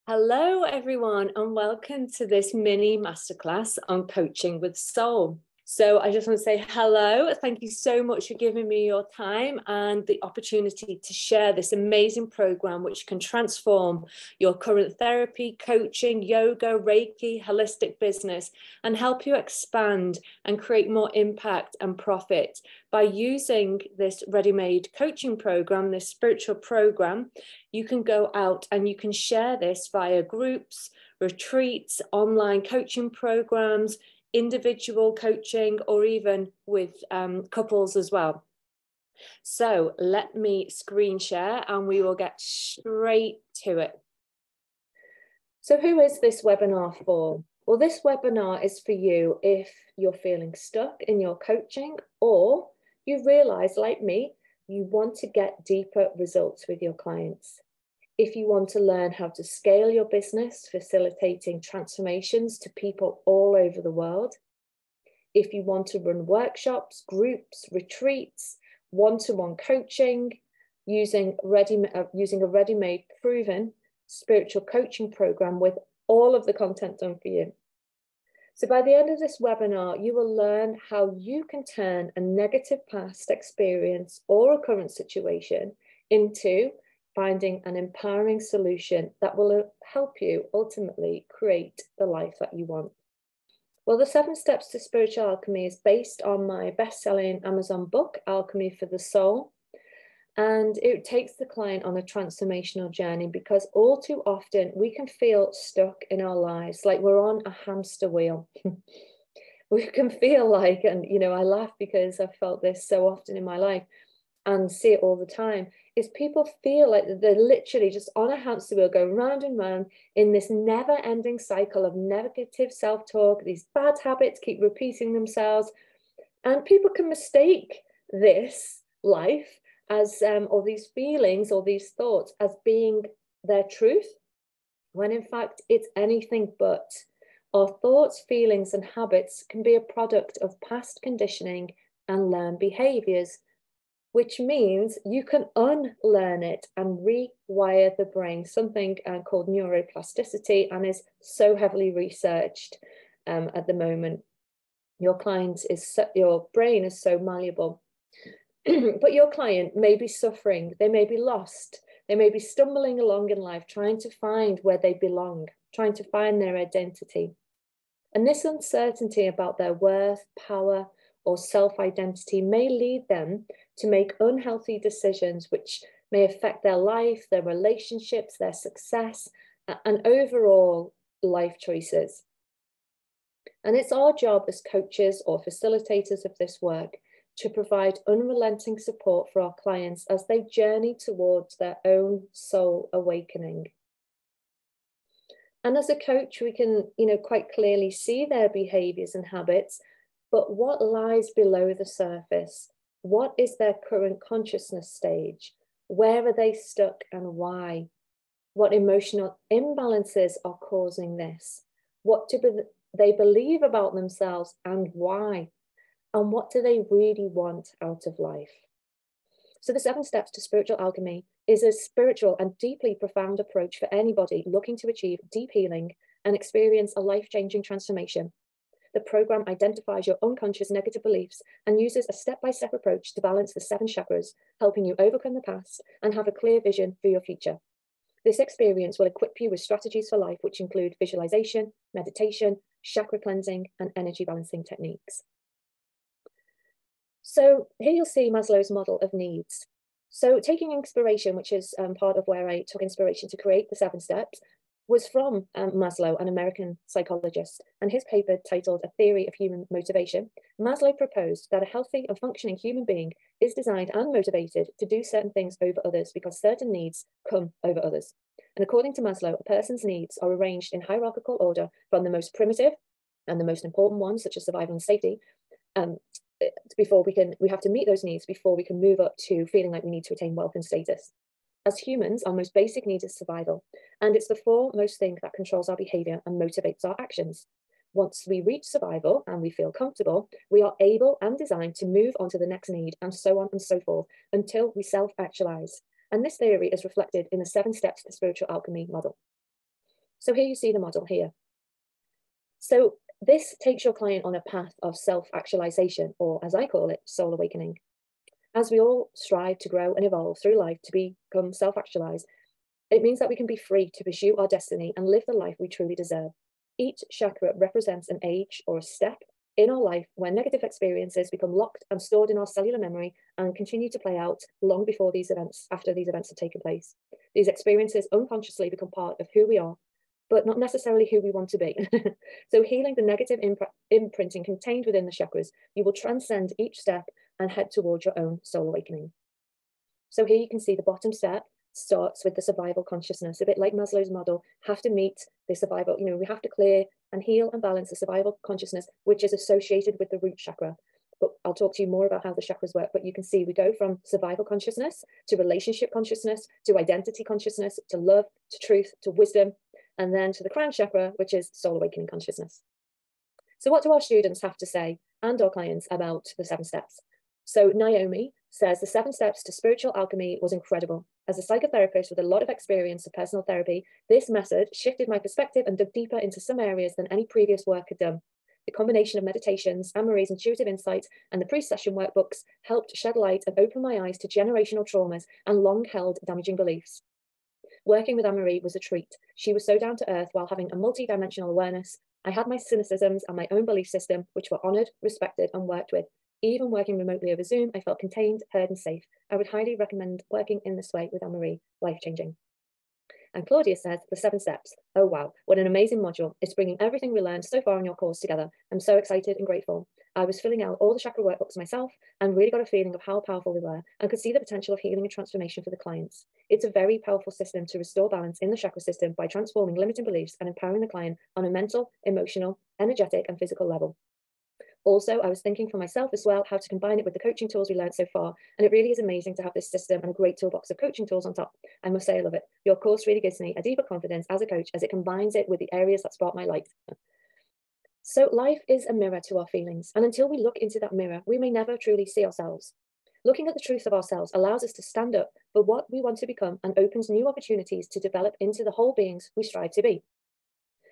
Hello, everyone, and welcome to this mini masterclass on coaching with soul. So I just want to say hello. Thank you so much for giving me your time and the opportunity to share this amazing program, which can transform your current therapy, coaching, yoga, Reiki, holistic business, and help you expand and create more impact and profit by using this ready-made coaching program, this spiritual program. You can go out and you can share this via groups, retreats, online coaching programs, individual coaching, or even with couples as well. So let me screen share and we will get straight to it. So who is this webinar for? Well, this webinar is for you if you're feeling stuck in your coaching, or you realize, like me, you want to get deeper results with your clients. If you want to learn how to scale your business, facilitating transformations to people all over the world. If you want to run workshops, groups, retreats, one-to-one coaching, using a ready-made proven spiritual coaching program with all of the content done for you. So by the end of this webinar, you will learn how you can turn a negative past experience or a current situation into finding an empowering solution that will help you ultimately create the life that you want. Well, the 7 Steps to Spiritual Alchemy is based on my best-selling Amazon book, Alchemy for the Soul. And it takes the client on a transformational journey, because all too often we can feel stuck in our lives, like we're on a hamster wheel. We can feel like, and I laugh because I've felt this so often in my life and see it all the time, is people feel like they're literally just on a hamster wheel going round and round in this never-ending cycle of negative self-talk. These bad habits keep repeating themselves, and people can mistake this life as or these feelings or these thoughts as being their truth, when in fact it's anything but. Our thoughts, feelings, and habits can be a product of past conditioning and learned behaviors, which means you can unlearn it and rewire the brain, something called neuroplasticity, and is so heavily researched at the moment. Your brain is so malleable. But your client may be suffering, they may be lost, they may be stumbling along in life, trying to find where they belong, trying to find their identity. And this uncertainty about their worth, power, or self-identity may lead them to make unhealthy decisions, which may affect their life, their relationships, their success, and overall life choices. And it's our job as coaches or facilitators of this work to provide unrelenting support for our clients as they journey towards their own soul awakening. And as a coach, we can, quite clearly see their behaviors and habits, but what lies below the surface? What is their current consciousness stage? Where are they stuck and why? What emotional imbalances are causing this? What do they believe about themselves and why? And what do they really want out of life? So the 7 Steps to Spiritual Alchemy is a spiritual and deeply profound approach for anybody looking to achieve deep healing and experience a life-changing transformation. The program identifies your unconscious negative beliefs and uses a step-by-step approach to balance the 7 chakras, helping you overcome the past and have a clear vision for your future. This experience will equip you with strategies for life, which include visualization, meditation, chakra cleansing, and energy balancing techniques. So here you'll see Maslow's model of needs. So taking inspiration, which is part of where I took inspiration to create the 7 steps, was from Maslow, an American psychologist, and his paper titled A Theory of Human Motivation. Maslow proposed that a healthy and functioning human being is designed and motivated to do certain things over others because certain needs come over others. And according to Maslow, a person's needs are arranged in hierarchical order from the most primitive and the most important ones, such as survival and safety, we have to meet those needs before we can move up to feeling like we need to attain wealth and status. As humans, our most basic need is survival, and it's the foremost thing that controls our behavior and motivates our actions. Once we reach survival and we feel comfortable, we are able and designed to move on to the next need, and so on and so forth, until we self-actualize. And this theory is reflected in the 7 Steps to Spiritual Alchemy model. So here you see the model here. So this takes your client on a path of self-actualization, or as I call it, soul awakening. As we all strive to grow and evolve through life to become self-actualized, it means that we can be free to pursue our destiny and live the life we truly deserve. Each chakra represents an age or a step in our life where negative experiences become locked and stored in our cellular memory and continue to play out long before these events, after these events have taken place. These experiences unconsciously become part of who we are, but not necessarily who we want to be. So healing the negative imprinting contained within the chakras, you will transcend each step and head towards your own soul awakening. So here you can see the bottom step starts with the survival consciousness, a bit like Maslow's model, have to meet the survival, we have to clear and heal and balance the survival consciousness, which is associated with the root chakra. But I'll talk to you more about how the chakras work, but you can see we go from survival consciousness to relationship consciousness, to identity consciousness, to love, to truth, to wisdom, and then to the crown chakra, which is soul awakening consciousness. So what do our students have to say and our clients about the 7 steps? So Naomi says the 7 steps to spiritual alchemy was incredible. As a psychotherapist with a lot of experience of personal therapy, this method shifted my perspective and dug deeper into some areas than any previous work had done. The combination of meditations, Anne-Marie's intuitive insights, and the pre-session workbooks helped shed light and open my eyes to generational traumas and long-held damaging beliefs. Working with Anne-Marie was a treat. She was so down to earth while having a multi-dimensional awareness. I had my cynicisms and my own belief system, which were honored, respected, and worked with. Even working remotely over Zoom, I felt contained, heard, and safe. I would highly recommend working in this way with Anne-Marie, life-changing. And Claudia says, the 7 steps. Oh, wow, what an amazing module. It's bringing everything we learned so far in your course together. I'm so excited and grateful. I was filling out all the chakra workbooks myself and really got a feeling of how powerful they were and could see the potential of healing and transformation for the clients. It's a very powerful system to restore balance in the chakra system by transforming limiting beliefs and empowering the client on a mental, emotional, energetic, and physical level. Also, I was thinking for myself as well how to combine it with the coaching tools we learned so far, and it really is amazing to have this system and a great toolbox of coaching tools on top. I must say I love it. Your course really gives me a deeper confidence as a coach as it combines it with the areas that spark my light. So life is a mirror to our feelings, and until we look into that mirror, we may never truly see ourselves. Looking at the truth of ourselves allows us to stand up for what we want to become and opens new opportunities to develop into the whole beings we strive to be.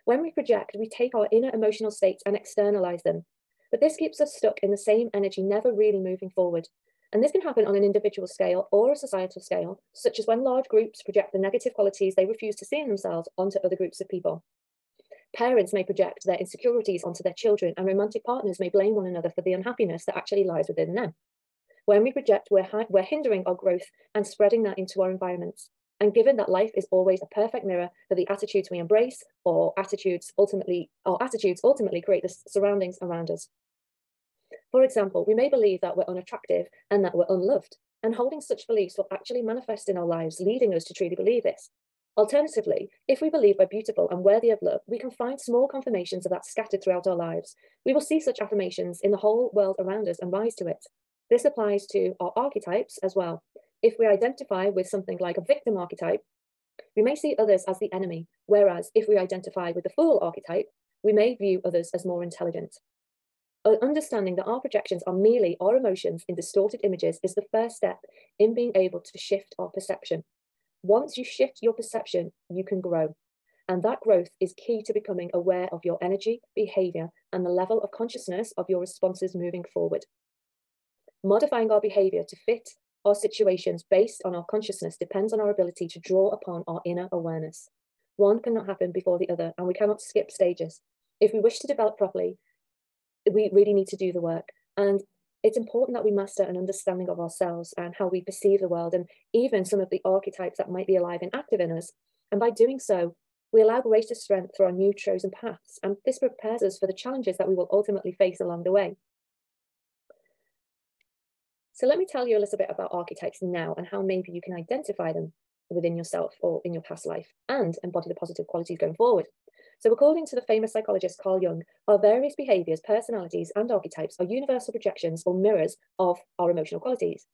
When we project, we take our inner emotional states and externalize them. But this keeps us stuck in the same energy, never really moving forward. And this can happen on an individual scale or a societal scale, such as when large groups project the negative qualities they refuse to see in themselves onto other groups of people. Parents may project their insecurities onto their children, and romantic partners may blame one another for the unhappiness that actually lies within them. When we project, we're hindering our growth and spreading that into our environments. And given that life is always a perfect mirror for the attitudes we embrace, our attitudes ultimately create the surroundings around us. For example, we may believe that we're unattractive and that we're unloved, and holding such beliefs will actually manifest in our lives, leading us to truly believe this. Alternatively, if we believe we're beautiful and worthy of love, we can find small confirmations of that scattered throughout our lives. We will see such affirmations in the whole world around us and rise to it. This applies to our archetypes as well. If we identify with something like a victim archetype, we may see others as the enemy, whereas if we identify with the fool archetype, we may view others as more intelligent. Understanding that our projections are merely our emotions in distorted images is the first step in being able to shift our perception. Once you shift your perception, you can grow. And that growth is key to becoming aware of your energy, behavior, and the level of consciousness of your responses moving forward. Modifying our behavior to fit our situations based on our consciousness depends on our ability to draw upon our inner awareness. One cannot happen before the other, and we cannot skip stages. If we wish to develop properly, we really need to do the work. And it's important that we master an understanding of ourselves and how we perceive the world, and even some of the archetypes that might be alive and active in us. And by doing so, we allow greater strength through our new chosen paths, and this prepares us for the challenges that we will ultimately face along the way. So let me tell you a little bit about archetypes now and how maybe you can identify them within yourself or in your past life and embody the positive qualities going forward. So according to the famous psychologist Carl Jung, our various behaviors, personalities, and archetypes are universal projections or mirrors of our emotional qualities.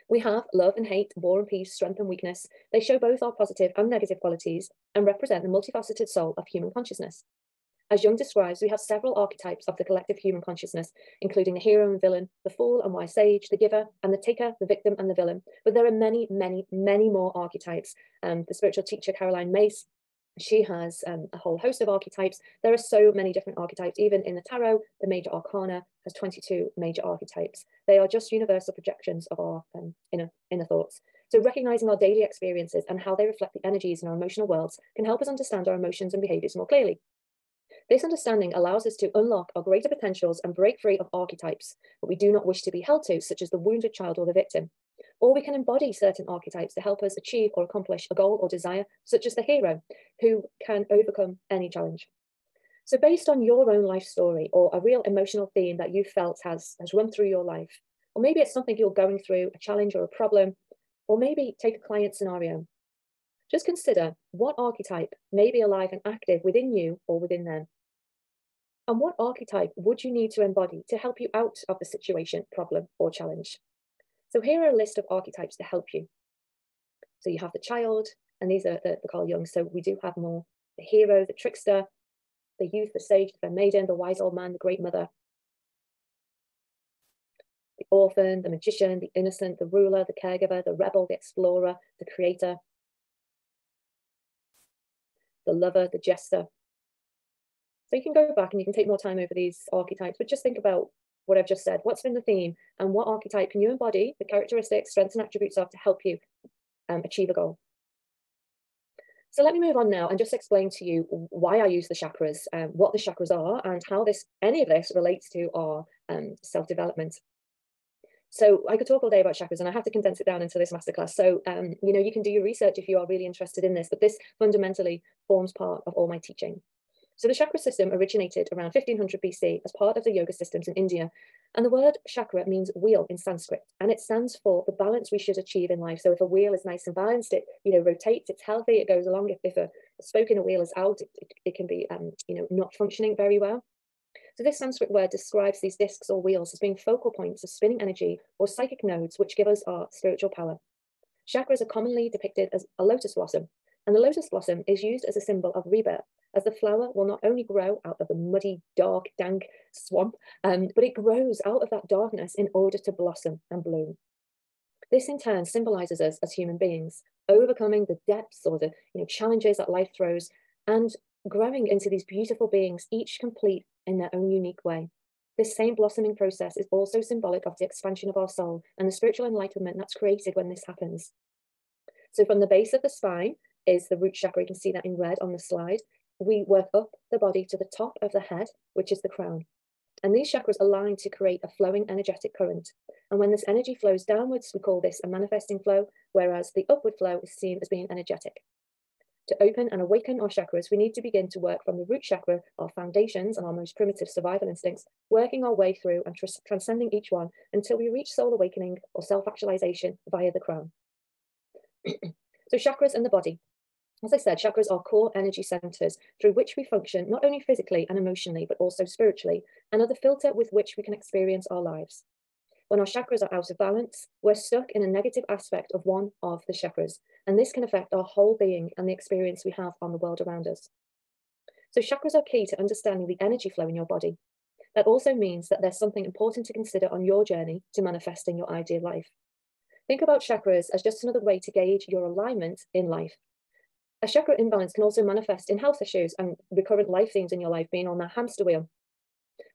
We have love and hate, war and peace, strength and weakness. They show both our positive and negative qualities and represent the multifaceted soul of human consciousness. As Jung describes, we have several archetypes of the collective human consciousness, including the hero and villain, the fool and wise sage, the giver and the taker, the victim and the villain. But there are many, many, many more archetypes. The spiritual teacher Caroline Myss She has a whole host of archetypes. There are so many different archetypes. Even in the tarot, the major arcana has 22 major archetypes. They are just universal projections of our inner thoughts. So recognizing our daily experiences and how they reflect the energies in our emotional worlds can help us understand our emotions and behaviors more clearly. This understanding allows us to unlock our greater potentials and break free of archetypes that we do not wish to be held to, such as the wounded child or the victim. Or we can embody certain archetypes to help us achieve or accomplish a goal or desire, such as the hero, who can overcome any challenge. So based on your own life story or a real emotional theme that you felt has run through your life, or maybe it's something you're going through, a challenge or a problem, or maybe take a client scenario, just consider what archetype may be alive and active within you or within them. And what archetype would you need to embody to help you out of the situation, problem, or challenge? So here are a list of archetypes to help you. So you have the child, and these are the Carl Jung. So we do have more: the hero, the trickster, the youth, the sage, the fair maiden, the wise old man, the great mother, the orphan, the magician, the innocent, the ruler, the caregiver, the rebel, the explorer, the creator, the lover, the jester. So you can go back and you can take more time over these archetypes, but just think about what I've just said. What's been the theme, and what archetype can you embody the characteristics, strengths, and attributes of to help you achieve a goal? So let me move on now and just explain to you why I use the chakras, what the chakras are, and how any of this relates to our self-development. So I could talk all day about chakras, and I have to condense it down into this masterclass. So, you can do your research if you are really interested in this, but this fundamentally forms part of all my teaching. So the chakra system originated around 1500 BC as part of the yoga systems in India. And the word chakra means wheel in Sanskrit, and it stands for the balance we should achieve in life. So if a wheel is nice and balanced, it rotates, it's healthy, it goes along. If a spoke in a wheel is out, it can be not functioning very well. So this Sanskrit word describes these discs or wheels as being focal points of spinning energy or psychic nodes, which give us our spiritual power. Chakras are commonly depicted as a lotus blossom, and the lotus blossom is used as a symbol of rebirth, as the flower will not only grow out of the muddy, dark, dank swamp, but it grows out of that darkness in order to blossom and bloom. This in turn symbolizes us as human beings, overcoming the depths or the challenges that life throws, and growing into these beautiful beings, each complete in their own unique way. This same blossoming process is also symbolic of the expansion of our soul and the spiritual enlightenment that's created when this happens. So from the base of the spine is the root chakra. You can see that in red on the slide. We work up the body to the top of the head, which is the crown. And these chakras align to create a flowing energetic current. And when this energy flows downwards, we call this a manifesting flow, whereas the upward flow is seen as being energetic. To open and awaken our chakras, we need to begin to work from the root chakra, our foundations and our most primitive survival instincts, working our way through and transcending each one until we reach soul awakening or self-actualization via the crown. So chakras and the body. As I said, chakras are core energy centers through which we function not only physically and emotionally, but also spiritually, and are the filter with which we can experience our lives. When our chakras are out of balance, we're stuck in a negative aspect of one of the chakras, and this can affect our whole being and the experience we have on the world around us. So chakras are key to understanding the energy flow in your body. That also means that there's something important to consider on your journey to manifesting your ideal life. Think about chakras as just another way to gauge your alignment in life. A chakra imbalance can also manifest in health issues and recurrent life themes in your life, being on that hamster wheel.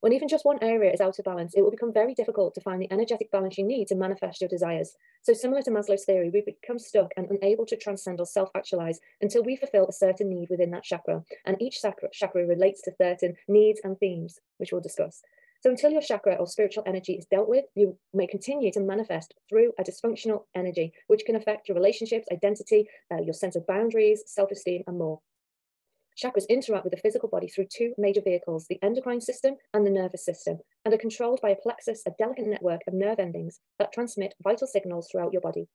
When even just one area is out of balance, it will become very difficult to find the energetic balance you need to manifest your desires. So similar to Maslow's theory, we become stuck and unable to transcend or self-actualize until we fulfill a certain need within that chakra. And each chakra relates to certain needs and themes, which we'll discuss. So until your chakra or spiritual energy is dealt with, you may continue to manifest through a dysfunctional energy, which can affect your relationships, identity, your sense of boundaries, self-esteem, and more. Chakras interact with the physical body through two major vehicles, the endocrine system and the nervous system, and are controlled by a plexus, a delicate network of nerve endings that transmit vital signals throughout your body.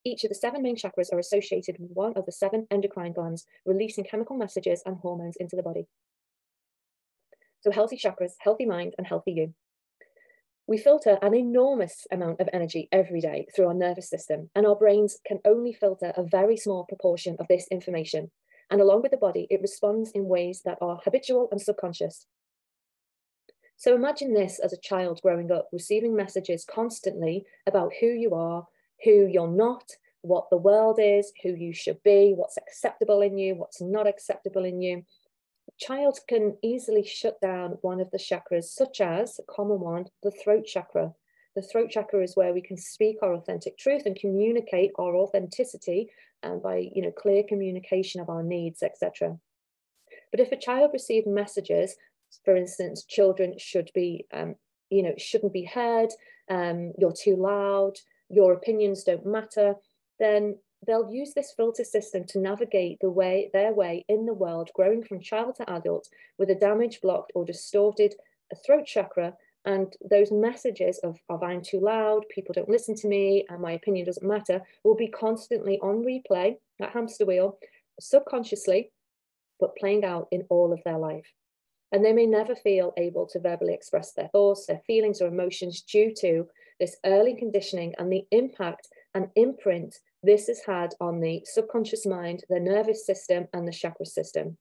Each of the 7 main chakras are associated with one of the 7 endocrine glands, releasing chemical messages and hormones into the body. So healthy chakras, healthy mind, and healthy you. We filter an enormous amount of energy every day through our nervous system, and our brains can only filter a very small proportion of this information. And along with the body, it responds in ways that are habitual and subconscious. So imagine this as a child growing up, receiving messages constantly about who you are, who you're not, what the world is, who you should be, what's acceptable in you, what's not acceptable in you. A child can easily shut down one of the chakras, such as a common one, the throat chakra. The throat chakra is where we can speak our authentic truth and communicate our authenticity, and by clear communication of our needs, etc. But if a child received messages, for instance, children should be, shouldn't be heard, you're too loud, your opinions don't matter, then they'll use this filter system to navigate their way in the world, growing from child to adult with a damaged, blocked, or distorted throat chakra. And those messages of I'm too loud, people don't listen to me, and my opinion doesn't matter, will be constantly on replay, that hamster wheel, subconsciously, but playing out in all of their life. And they may never feel able to verbally express their thoughts, their feelings, or emotions due to this early conditioning and the impact and imprint this has had on the subconscious mind, the nervous system, and the chakra system.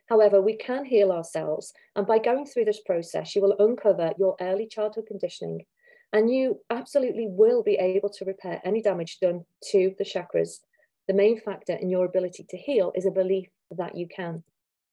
However, we can heal ourselves, and by going through this process, you will uncover your early childhood conditioning, and you absolutely will be able to repair any damage done to the chakras. The main factor in your ability to heal is a belief that you can.